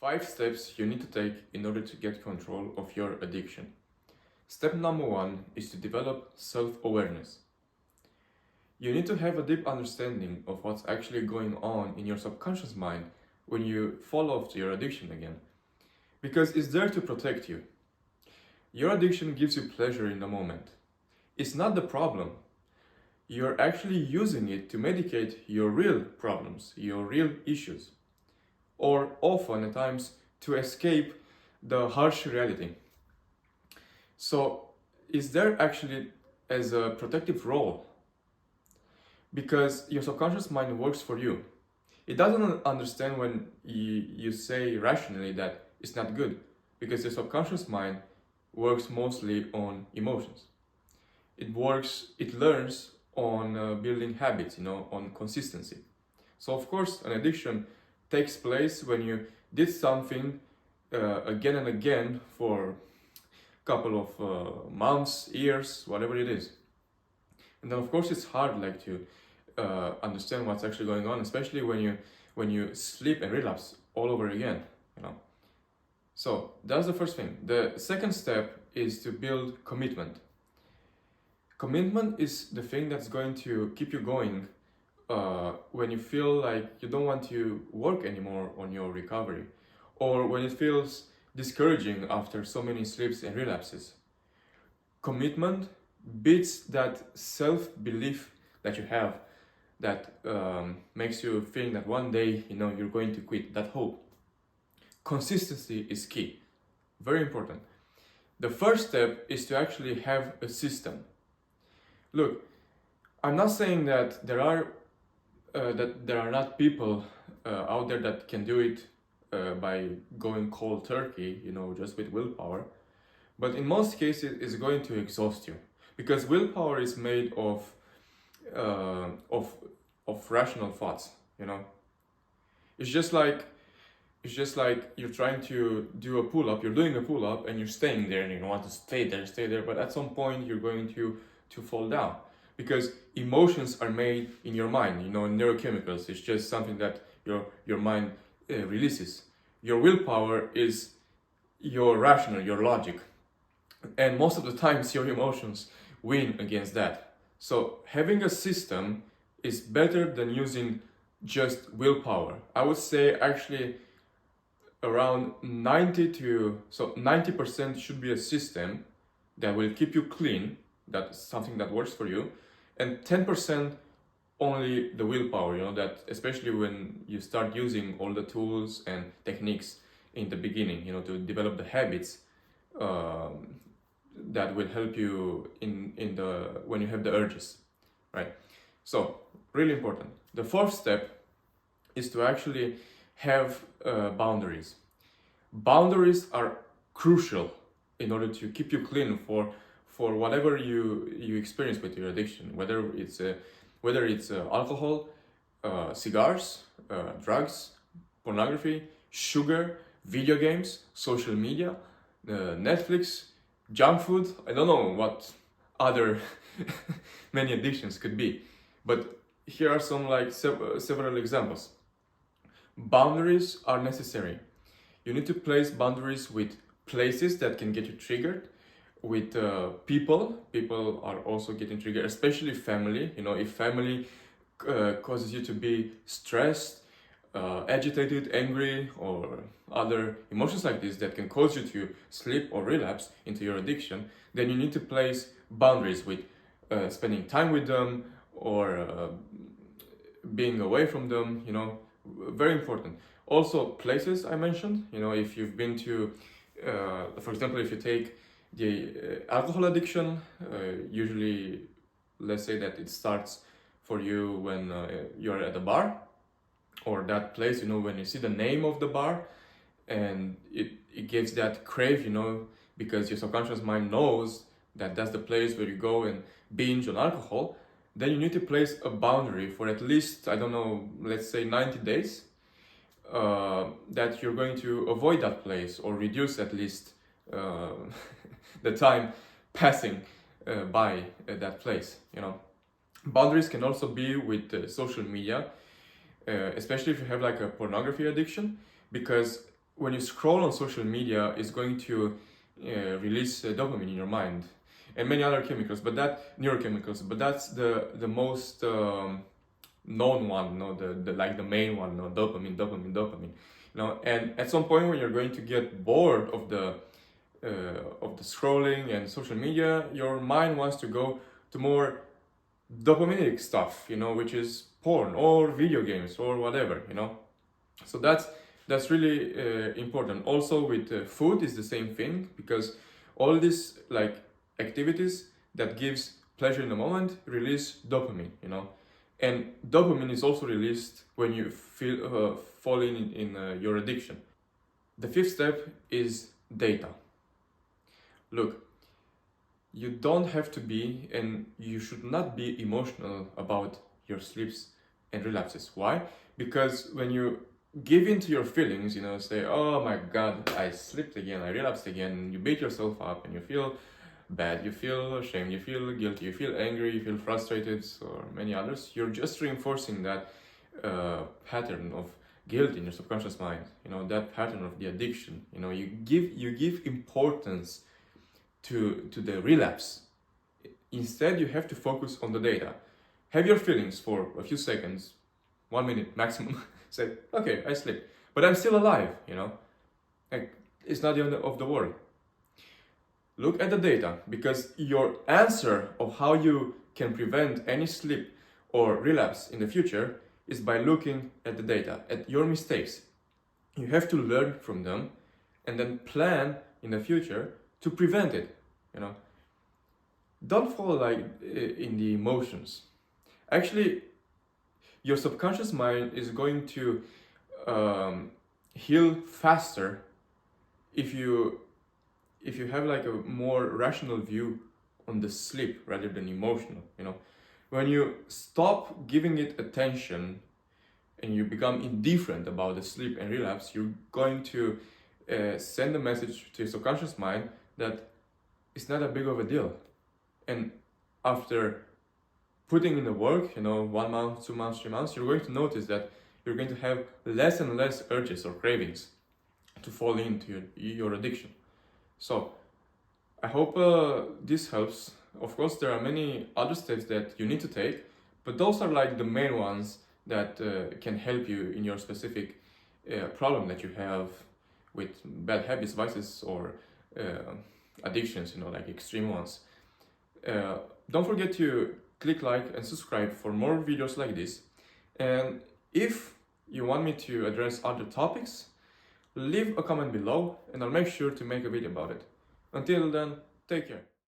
5 steps you need to take in order to get control of your addiction. Step number 1 is to develop self-awareness. You need to have a deep understanding of what's actually going on in your subconscious mind when you fall off to your addiction again. Because it's there to protect you. Your addiction gives you pleasure in the moment. It's not the problem. You're actually using it to medicate your real problems, your real issues. Or often at times to escape the harsh reality. So is there actually as a protective role? Because your subconscious mind works for you. It doesn't understand when you say rationally that it's not good, because your subconscious mind works mostly on emotions. It learns on building habits, on consistency. So of course, an addiction takes place when you did something again and again for a couple of months, years, whatever it is. And then of course it's hard to understand what's actually going on, especially when you sleep and relapse all over again, So that's the first thing. The second step is to build commitment. Commitment is the thing that's going to keep you going when you feel like you don't want to work anymore on your recovery, or when it feels discouraging after so many slips and relapses. Commitment beats that self-belief that you have that makes you think that one day you're going to quit, that hope. Consistency is key, very important. The first step is to actually have a system. Look, I'm not saying that there are not people out there that can do it by going cold turkey, just with willpower. But in most cases, it's going to exhaust you, because willpower is made of rational thoughts. It's just like you're trying to do a pull-up. You're doing a pull-up and you're staying there, and you want to stay there. But at some point, you're going to fall down, because emotions are made in your mind. Neurochemicals. It's just something that your mind releases. Your willpower is your rational, your logic, and most of the times your emotions win against that. So having a system is better than using just willpower. I would say actually around 90% should be a system that will keep you clean. That's something that works for you, and 10% only the willpower. That especially when you start using all the tools and techniques in the beginning, to develop the habits that will help you when you have the urges, right? So really important. The fourth step is to actually have boundaries. Boundaries are crucial in order to keep you clean for whatever you experience with your addiction, whether it's alcohol, cigars, drugs, pornography, sugar, video games, social media, Netflix, junk food. I don't know what other many addictions could be, but here are some several examples. Boundaries are necessary. You need to place boundaries with places that can get you triggered, with people. People are also getting triggered, especially family. If family causes you to be stressed, agitated, angry, or other emotions like this that can cause you to slip or relapse into your addiction, then you need to place boundaries with spending time with them, or being away from them. Very important. Also, places I mentioned. If you've been to, for example, if you take the alcohol addiction, usually, let's say that it starts for you when you're at a bar, or that place, when you see the name of the bar, and it gives that crave, because your subconscious mind knows that that's the place where you go and binge on alcohol. Then you need to place a boundary for at least, I don't know, let's say 90 days, that you're going to avoid that place, or reduce at least the time passing by that place. Boundaries can also be with social media, especially if you have a pornography addiction, because when you scroll on social media, it's going to release dopamine in your mind and many other chemicals, but neurochemicals. But that's the most known one, the main one, dopamine. And at some point when you're going to get bored of the scrolling and social media, your mind wants to go to more dopaminic stuff, which is porn or video games or whatever, So that's really important. Also with food is the same thing, because all these like activities that gives pleasure in the moment release dopamine, and dopamine is also released when you feel fall in your addiction. The fifth step is data. Look, you don't have to be, and you should not be emotional about your slips and relapses. Why? Because when you give in to your feelings, say, oh my God, I slipped again, I relapsed again, you beat yourself up and you feel bad, you feel ashamed, you feel guilty, you feel angry, you feel frustrated, or many others, you're just reinforcing that pattern of guilt in your subconscious mind, that pattern of the addiction. You give importance to the relapse. Instead, you have to focus on the data. Have your feelings for a few seconds, 1 minute maximum. Say, okay, I slipped, but I'm still alive, Like, it's not the end of the world. Look at the data, because your answer of how you can prevent any slip or relapse in the future is by looking at the data, at your mistakes. You have to learn from them and then plan in the future to prevent it, Don't fall like in the emotions. Actually, your subconscious mind is going to heal faster if you have like a more rational view on the sleep rather than emotional. When you stop giving it attention and you become indifferent about the sleep and relapse, you're going to send a message to your subconscious mind that it's not that big of a deal. And after putting in the work, 1 month, 2 months, 3 months, you're going to notice that you're going to have less and less urges or cravings to fall into your addiction. So I hope this helps. Of course, there are many other steps that you need to take, but those are like the main ones that can help you in your specific problem that you have with bad habits, vices, or addictions, like extreme ones. Don't forget to click like and subscribe for more videos like this. And if you want me to address other topics, leave a comment below and I'll make sure to make a video about it. Until then, take care.